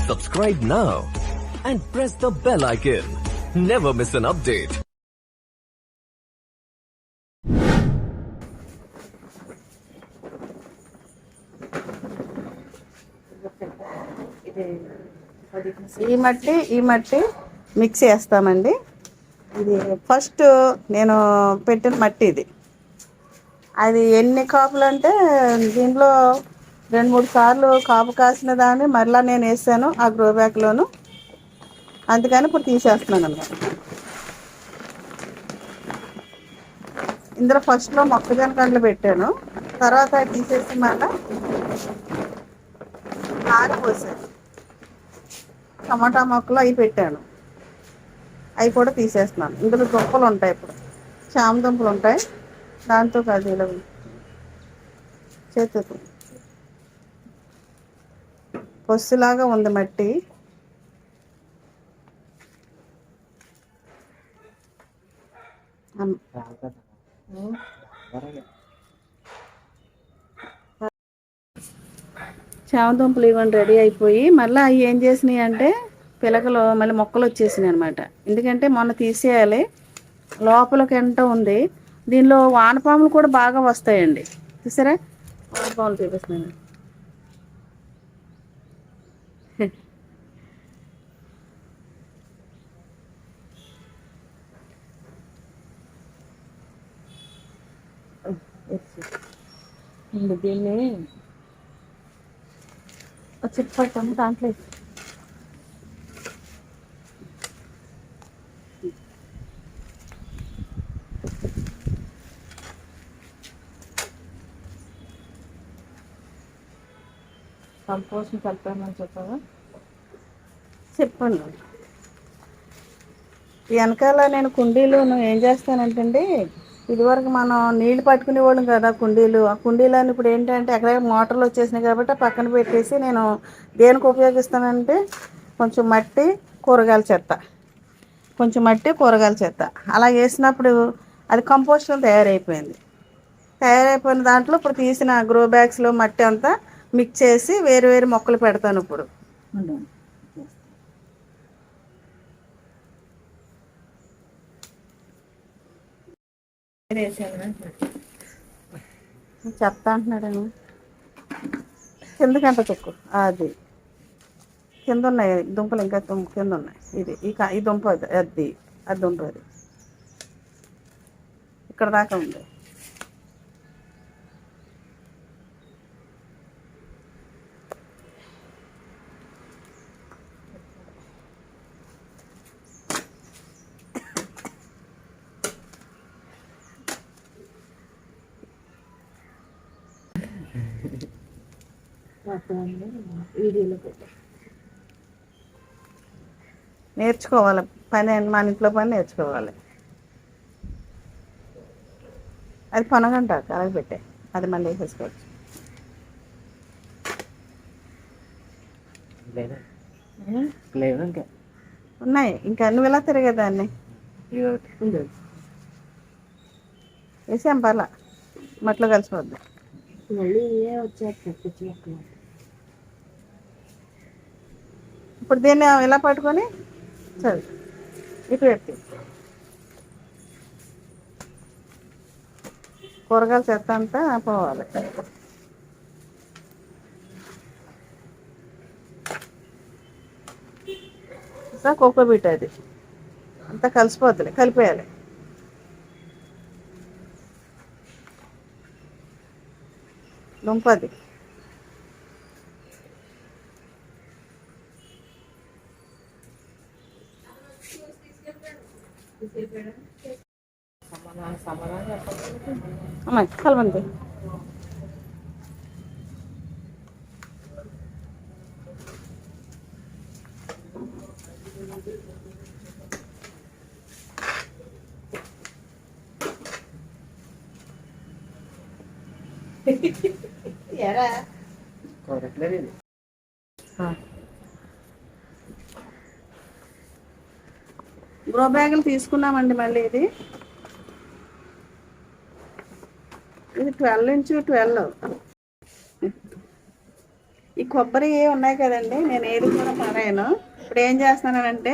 Subscribe now and press the bell icon. Never miss an update. ఈ మట్టి mix చేస్తామండి. ఇది ఫస్ట్ నేను పెట్టిన మట్టి ఇది. అది ఎన్ని కాపులు అంటే దీంట్లో 2-3 సార్లు కాపు కాసిన దాన్ని మరలా నేను వేసాను ఆ గ్రో బ్యాగ్లోను. అందుకని ఇప్పుడు తీసేస్తున్నాను అన్నమాట. ఇందులో ఫస్ట్లో మొక్కజొన్న కండ్లు పెట్టాను, తర్వాత తీసేసి మళ్ళీ ఆరు పోసాను. టమాటా మొక్కలు అవి పెట్టాను, అవి కూడా తీసేస్తున్నాను. ఇందులో దుంపలు ఉంటాయి, ఇప్పుడు చామ దుంపలు ఉంటాయి, దాంతో కాదు ఇలా చేతుకు పొస్సులాగా ఉంది మట్టి. చామదుంపలు ఇవన్నీ రెడీ అయిపోయి మళ్ళీ అవి ఏం చేసినాయి అంటే పిలకలు మళ్ళీ మొక్కలు వచ్చేసినాయి అనమాట. ఎందుకంటే మొన్న తీసేయాలి, లోపలికి ఎంట ఉంది. దీనిలో వానపాములు కూడా బాగా వస్తాయండి. చూసారా, వానపాములు చూపిస్తున్నాను. దీన్ని చెప్పాము దాంట్లో కంపోస్ట్ కలిపామని చెప్పావా? చెప్పండి. వెనకాల నేను కుండీలు ఏం చేస్తానంటే, ఇదివరకు మనం నీళ్లు పట్టుకునేవాళ్ళం కదా కుండీలు. ఆ కుండీలని ఇప్పుడు ఏంటంటే అక్కడ మోటార్లు వచ్చేసినాయి కాబట్టి పక్కన పెట్టేసి నేను దేనికి ఉపయోగిస్తానంటే కొంచెం మట్టి, కూరగాయల చెత్త, కొంచెం మట్టి, కూరగాయల చెత్త అలా వేసినప్పుడు అది కంపోస్ట్ తయారైపోయింది. తయారైపోయిన దాంట్లో ఇప్పుడు తీసిన గ్రో బ్యాగ్స్లో మట్టి అంతా మిక్స్ చేసి వేరు వేరు మొక్కలు పెడతాను. ఇప్పుడు చెప్తా అంటున్నాడని కిందకంట తొక్కు. అది కింద ఉన్నాయి దుంపలు, ఇంకా కింద ఉన్నాయి. ఇది ఈ దుంప అది దుంప అది ఇక్కడ దాకా ఉంది. నేర్చుకోవాలి పని, మన ఇంట్లో పని నేర్చుకోవాలి. అది పనగంట అలాగే పెట్టే, అది మళ్ళీ వేసేసుకోవచ్చు. ఉన్నాయి ఇంకా నువ్వు ఎలా తిరిగేదాన్ని వేసాం పర్లా, మట్లో కలిసిపోద్ది. ఇప్పుడు దీన్ని ఎలా పట్టుకొని సరే ఇటు పెట్టి కూరగాయల చెత్త అంతా పోవాలి. కోకోబీట్ అది అంతా కలిసిపోద్ది, కలిపేయాలి. దుంపది అమ్మాయి కలవండి. ఎరా గ్రో బ్యాగులు తీసుకున్నామండి. మళ్ళీ ఇది 12x12. ఈ కొబ్బరి ఉన్నాయి కదండి, నేను ఏది కూడా పడాను. ఇప్పుడు ఏం చేస్తున్నానంటే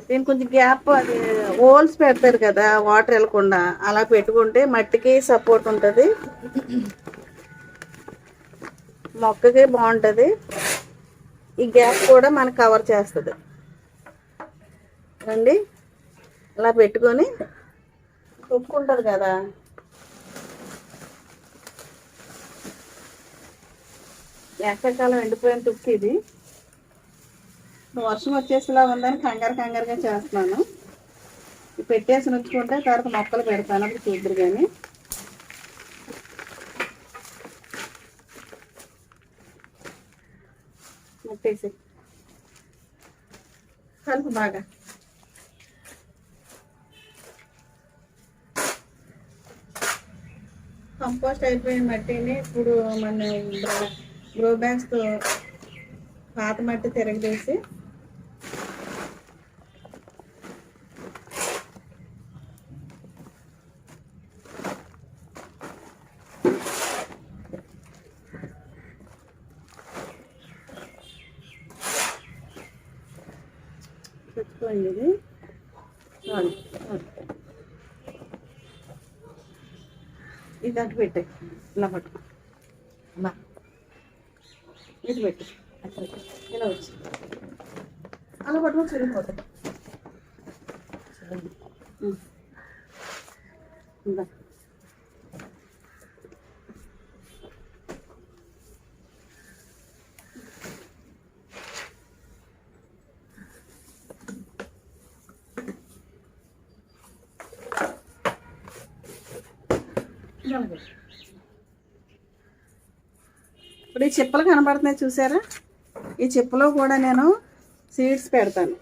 దీనికి కొంచెం గ్యాప్, అది హోల్స్ పెడతారు కదా వాటర్ వెళ్ళకుండా, అలా పెట్టుకుంటే మట్టికి సపోర్ట్ ఉంటుంది, మొక్కకి బాగుంటుంది. ఈ గ్యాప్ కూడా మనకు కవర్ చేస్తుంది అండి. అలా పెట్టుకొని తొక్కుంటుంది కదా, వేసవికాలం ఎండిపోయిన తుక్కు ఇది. వర్షం వచ్చేసేలా ఉందని కంగారుగా చేస్తున్నాను. పెట్టేసి ఉంచుకుంటే తర్వాత మొక్కలు పెడతాను, అప్పుడు చూద్దరు. కానీ పెట్టేసి కలుపు బాగా. కంపోస్ట్ అయిపోయిన మట్టిని ఇప్పుడు మన గ్రో బ్యాగ్స్తో పాత మట్టి తిరగేసి తెచ్చుకోండి. ఇది ఇది అటు పెట్టే, ఇలా పట్టు, ఇది పెట్టు, ఇలా వచ్చి అలా పట్టుకొని చిరిగిపోతాయి. ఇంకా ఇప్పుడు ఈ చిప్పలు కనబడుతున్నాయి చూసారా, ఈ చిప్పలో కూడా నేను సీడ్స్ పెడతాను.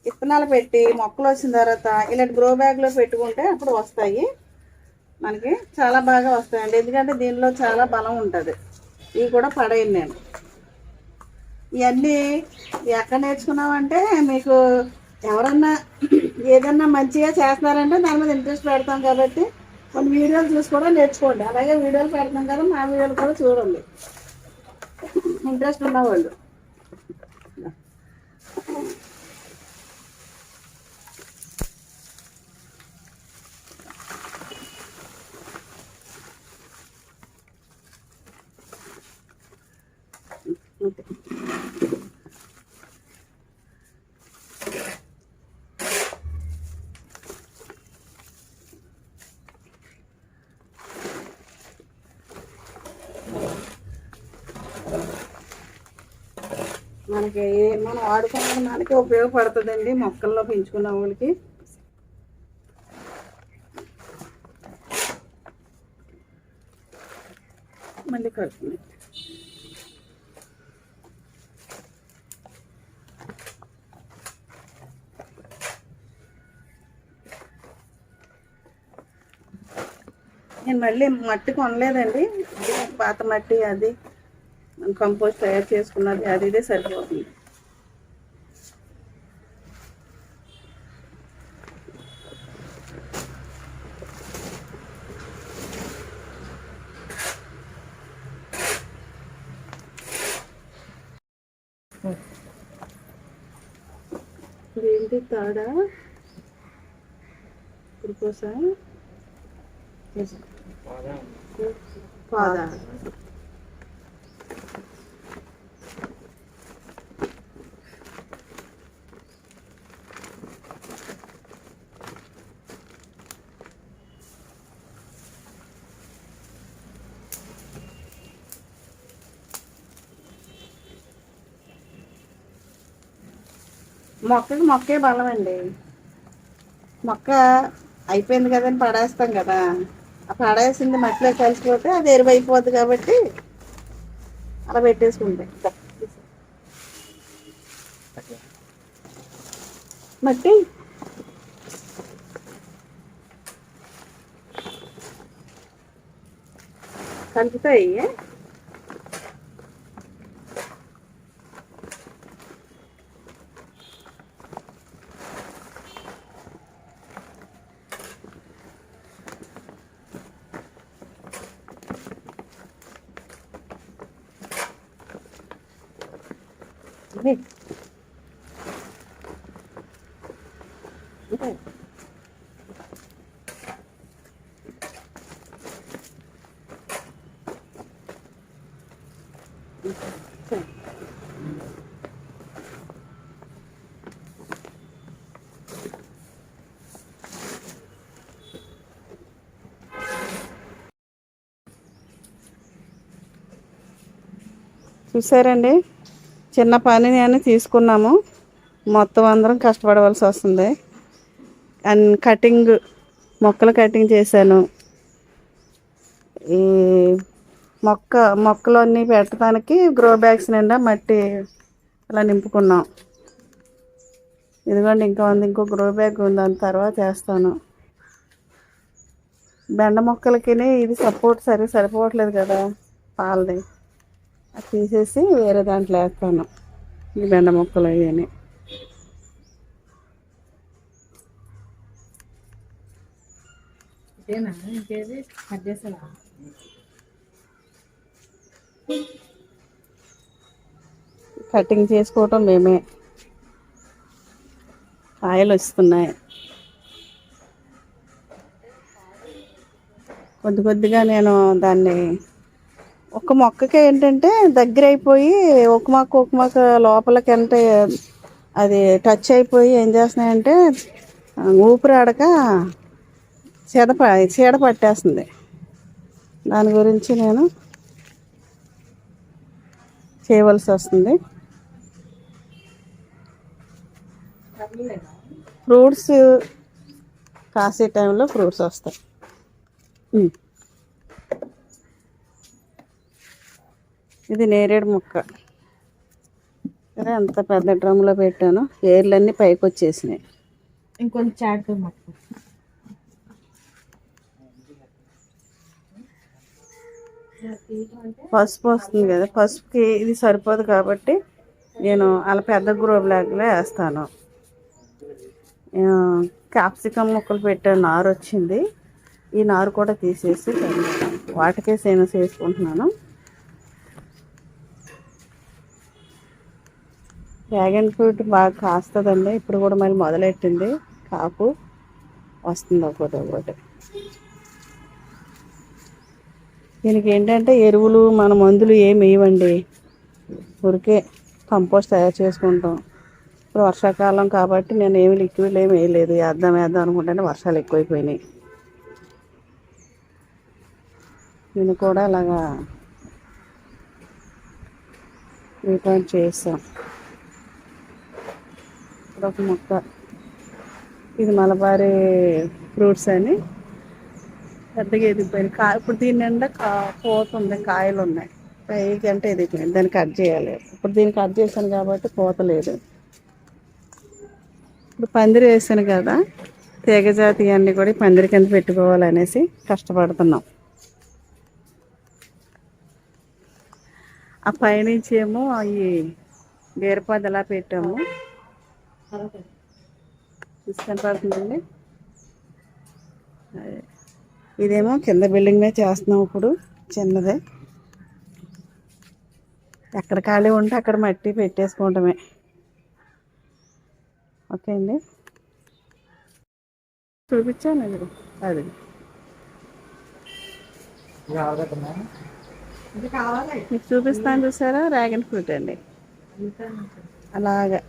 విత్తనాలు పెట్టి మొక్కలు వచ్చిన తర్వాత ఇలాంటి గ్రో బ్యాగ్లో పెట్టుకుంటే అప్పుడు వస్తాయి, మనకి చాలా బాగా వస్తాయండి. ఎందుకంటే దీనిలో చాలా బలం ఉంటుంది. ఇవి కూడా పడేయండి. నేను ఇవన్నీ ఎక్కడ నేర్చుకున్నామంటే, మీకు ఎవరన్నా ఏదన్నా మంచిగా చేస్తున్నారంటే దాని మీద ఇంట్రెస్ట్ పెడతాం కాబట్టి కొన్ని వీడియోలు చూసి కూడా నేర్చుకోండి. అలాగే వీడియోలు పెడతాం కదా, మా వీడియోలు కూడా చూడండి ఇంట్రెస్ట్ ఉన్నవాళ్ళు. మనకి మనం వాడుకున్న మనకి ఉపయోగపడుతుందండి, మొక్కల్లో పెంచుకున్న వాళ్ళకి. మళ్ళీ కడుతుంది. నేను మళ్ళీ మట్టి కొనలేదండి, పాత మట్టి అది కంపోస్ట్ తయారు చేసుకున్నది, అది ఇదే సరిపోతుంది. ఇదేంటి తాడా గ్లూకోసా పాదా? మొక్కే బలం అండి. మొక్క అయిపోయింది కదని పడేస్తాం కదా, ఆ పడేసింది మట్టిలో కలిసిపోతే అది ఎరువైపోద్ది కాబట్టి అలా పెట్టేసుకుంటాయి. మట్టి కలుపుతాయి. చూసారండి, చిన్న పని అని తీసుకున్నాము, మొత్తం అందరం కష్టపడవలసి వస్తుంది. అండ్ కటింగ్, మొక్కలు కటింగ్ చేశాను. ఈ మొక్కలన్నీ పెట్టడానికి గ్రో బ్యాగ్స్ నిండా మట్టి అలా నింపుకున్నాం. ఇదిగోండి, ఇంకో గ్రో బ్యాగ్ ఉంది, దాని తర్వాత వేస్తాను. బెండ మొక్కలకి ఇది సరిపోవట్లేదు కదా పాలది, అది తీసేసి వేరే దాంట్లో వేస్తాను. ఈ బెండ మొక్కలు అయ్యని కటింగ్ చేసుకోవటం మేమే. కాయలు వస్తున్నాయి. కొద్దిగా నేను దాన్ని ఒక మొక్కకి ఏంటంటే దగ్గర అయిపోయి ఒక మొక్క లోపలికి అంటే అది టచ్ అయిపోయి ఏం చేస్తున్నాయంటే ఊపిరాడక చీడ పట్టేస్తుంది. దాని గురించి నేను చేయవలసి వస్తుంది. ఫ్రూట్స్ కాసే టైంలో ఫ్రూట్స్ వస్తాయి. ఇది నేరేడు మొక్క, అంత పెద్ద డ్రమ్లో పెట్టాను, ఏర్లన్నీ పైకి వచ్చేసినాయి. ఇంకొంచెం పసుపు వస్తుంది కదా, పసుపుకి ఇది సరిపోదు కాబట్టి నేను అలా పెద్ద గ్రో బ్యాగ్లో వేస్తాను. క్యాప్సికమ్ మొక్కలు పెట్టాను, నారు వచ్చింది. ఈ నారు కూడా తీసేసి వాటికే సేనస్ వేసుకుంటున్నాను. డ్రాగన్ ఫ్రూట్ బాగా కాస్తుందండి, ఇప్పుడు కూడా మళ్ళీ మొదలెట్టింది, కాపు వస్తుంది ఒకటి. దీనికి ఏంటంటే ఎరువులు మన మందులు ఏమి వేయవండి, ఊరికే కంపోస్ట్ తయారు చేసుకుంటాం. ఇప్పుడు వర్షాకాలం కాబట్టి నేను ఏమి లిక్విడ్లు ఏమి వేయలేదు. వేద్దాం అనుకుంటేనే వర్షాలు ఎక్కువైపోయినాయి. నేను కూడా అలాగా రీటర్న్ చేస్తాం. ఇప్పుడు ఒక మొక్క, ఇది మలబారీ ఫ్రూట్స్ అని పెద్దగా ఎదిగిపోయింది. ఇప్పుడు దీని నిండా పోతుంది, కాయలు ఉన్నాయి. పైకి అంటే ఎదిగిపోయింది, దాన్ని కట్ చేయాలి. ఇప్పుడు దీన్ని కట్ చేశాను కాబట్టి పోతలేదు. ఇప్పుడు పందిరి వేసాను కదా, తీగజాతి అన్నీ కూడా పందిరి కింద పెట్టుకోవాలనేసి కష్టపడుతున్నాం. ఆ పైనుంచి ఏమో అవి బీరపాదు ఎలా పెట్టాము చూసుకొని పడుతుందండి. ఇదేమో కింద బిల్డింగ్ మీద చేస్తున్నాం. ఇప్పుడు చిన్నదే, ఎక్కడ ఖాళీ ఉంటే అక్కడ మట్టి పెట్టేసుకోవటమే. ఓకే అండి, చూపించాను అది మీకు చూపిస్తాను, చూసారా? డ్రాగన్ ఫ్రూట్ అండి. అలాగా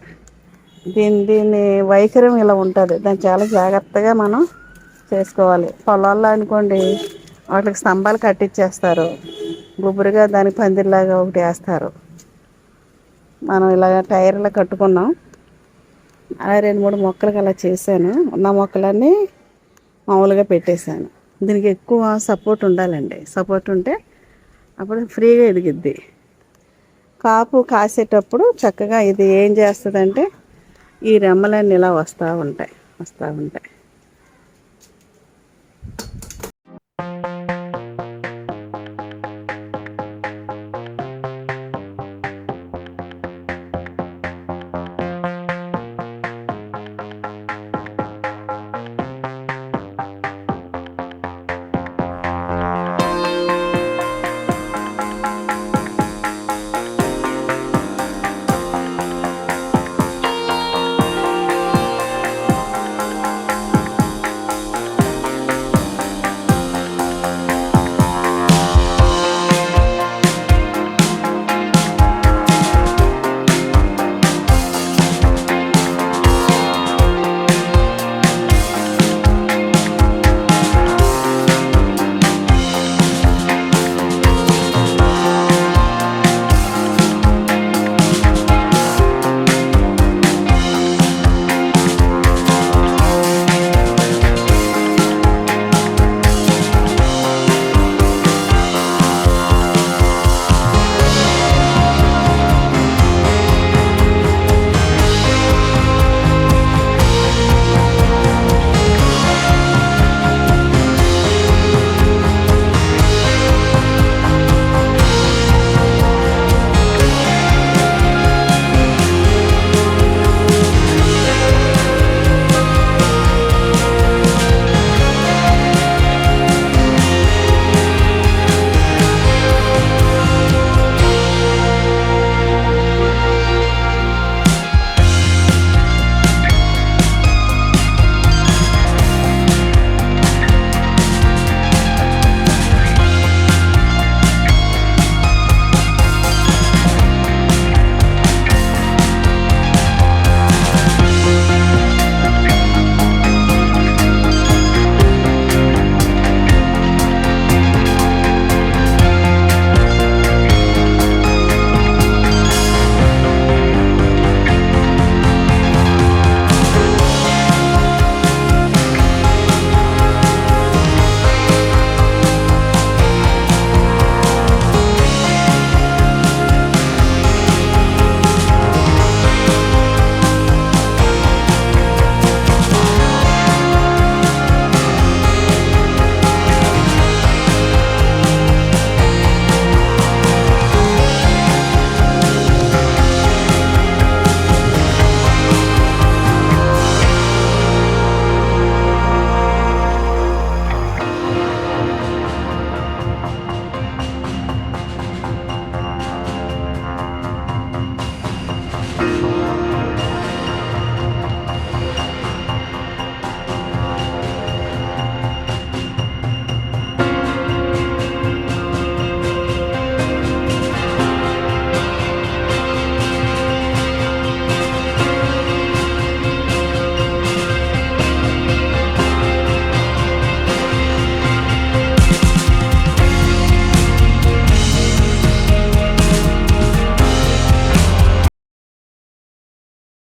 దీని వైఖరం ఇలా ఉంటుంది. దాన్ని చాలా జాగ్రత్తగా మనం చేసుకోవాలి. పొలాల్లో అనుకోండి, వాటికి స్తంభాలు కట్టించేస్తారు, గుబురుగా దానికి పందిరిలాగా ఒకటి వేస్తారు. మనం ఇలాగ టైర్లో కట్టుకున్నాం. అలా 2-3 మొక్కలకి అలా చేశాను. ఉన్న మొక్కలన్నీ మామూలుగా పెట్టేశాను. దీనికి ఎక్కువ సపోర్ట్ ఉండాలండి. సపోర్ట్ ఉంటే అప్పుడు ఫ్రీగా ఎదిగిద్ది. కాపు కాసేటప్పుడు చక్కగా ఇది ఏం చేస్తుందంటే ఈ రెమ్మలన్నీ ఇలా వస్తూ ఉంటాయి.